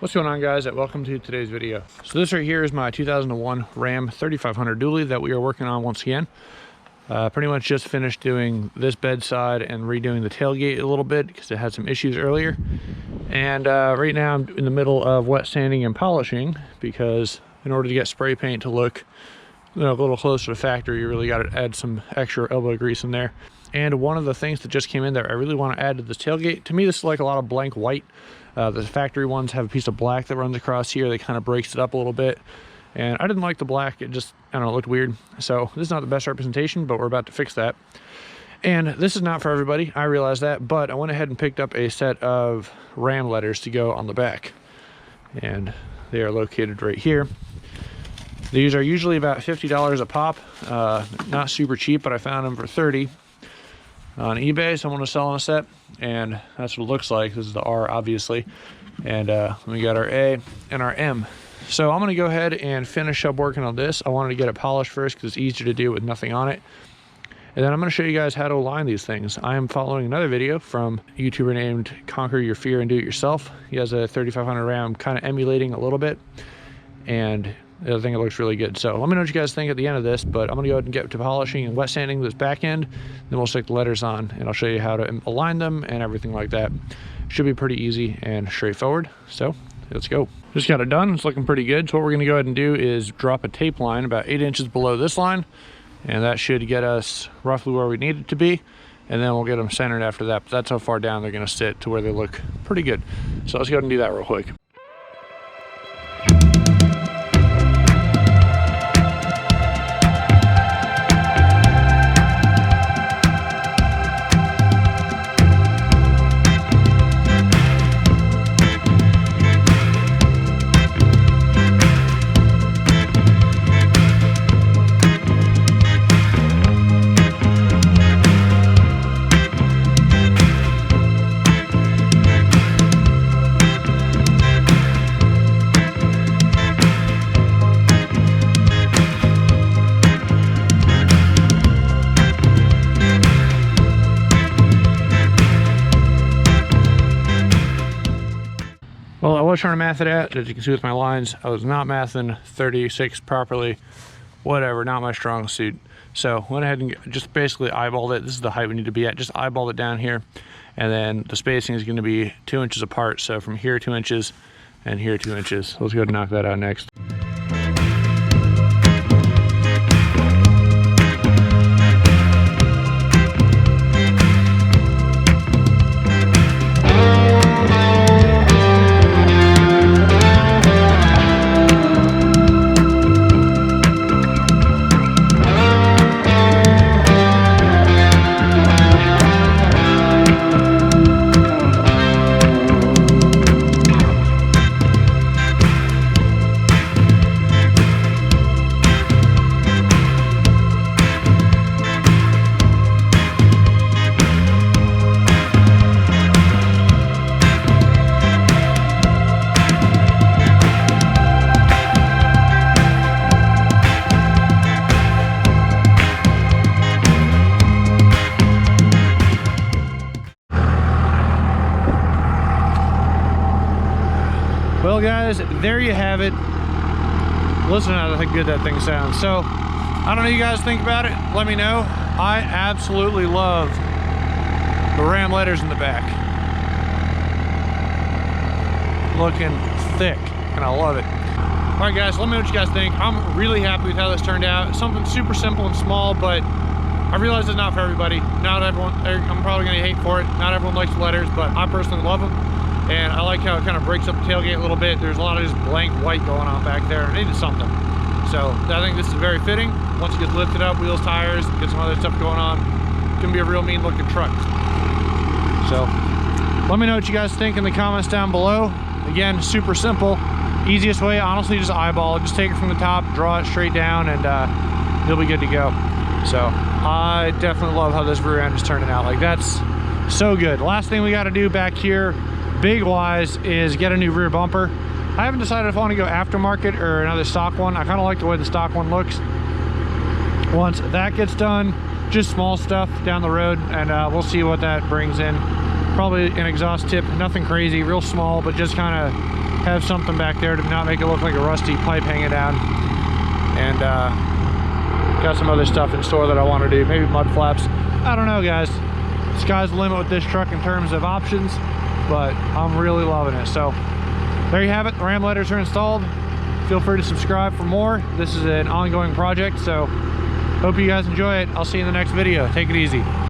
What's going on, guys, and welcome to today's video. So this right here is my 2001 Ram 3500 dually that we are working on once again. Pretty much just finished doing this bedside and redoing the tailgate a little bit because it had some issues earlier. And right now I'm in the middle of wet sanding and polishing because in order to get spray paint to look a little closer to factory, you really got to add some extra elbow grease in there. And one of the things that just came in there I really want to add to this tailgate, to me this is like a lot of blank white. The factory ones have a piece of black that runs across here that kind of breaks it up a little bit, and I didn't like the black. It just, I don't know, it looked weird. So this is not the best representation, but we're about to fix that. And this is not for everybody, I realize that, but I went ahead and picked up a set of Ram letters to go on the back, and they are located right here. These are usually about $50 a pop, not super cheap, but I found them for $30 on eBay. Someone was selling a set, and that's what it looks like. This is the R, obviously, and we got our A and our M. So I'm going to go ahead and finish up working on this. I wanted to get it polished first because it's easier to do with nothing on it, and then I'm going to show you guys how to align these things. I am following another video from a YouTuber named Conquer Your Fear and Do It Yourself. He has a 3500 Ram, kind of emulating a little bit, and I think it looks really good. So let me know what you guys think at the end of this, but I'm gonna go ahead and get to polishing and wet sanding this back end, then we'll stick the letters on and I'll show you how to align them and everything like that. Should be pretty easy and straightforward, so let's go. Just got it done, it's looking pretty good. So what we're gonna go ahead and do is drop a tape line about 8 inches below this line, and that should get us roughly where we need it to be, and then we'll get them centered after that. But that's how far down they're gonna sit to where they look pretty good. So let's go ahead and do that real quick. Well, I was trying to math it out, as you can see with my lines. I was not mathing 36 properly, whatever, not my strong suit. So went ahead and just basically eyeballed it. This is the height we need to be at. Just eyeballed it down here, and then the spacing is going to be 2 inches apart. So from here 2 inches and here 2 inches. So let's go ahead and knock that out next. Well, guys, there you have it. Listen to how good that thing sounds. So I don't know what you guys think about it. Let me know. I absolutely love the Ram letters in the back. Looking thick, and I love it. All right, guys, let me know what you guys think. I'm really happy with how this turned out. Something super simple and small, but I realize it's not for everybody. Not everyone, I'm probably gonna hate for it. Not everyone likes the letters, but I personally love them. And I like how it kind of breaks up the tailgate a little bit. There's a lot of just blank white going on back there. It needed something. So I think this is very fitting. Once it gets lifted up, wheels, tires, get some other stuff going on, it's gonna be a real mean looking truck. So let me know what you guys think in the comments down below. Again, super simple. Easiest way, honestly, just eyeball it. Just take it from the top, draw it straight down, and you'll be good to go. So I definitely love how this rear end is turning out. Like, that's so good. Last thing we got to do back here, big wise, is get a new rear bumper. I haven't decided if I want to go aftermarket or another stock one. I kind of like the way the stock one looks. Once that gets done, just small stuff down the road, and we'll see what that brings in. Probably an exhaust tip, nothing crazy, real small, but just kind of have something back there to not make it look like a rusty pipe hanging down. And got some other stuff in store that I want to do, maybe mud flaps. I don't know, guys. Sky's the limit with this truck in terms of options, but I'm really loving it. So there you have it. The ram letters are installed. Feel free to subscribe for more. This is an ongoing project, so hope you guys enjoy it. I'll see you in the next video. Take it easy.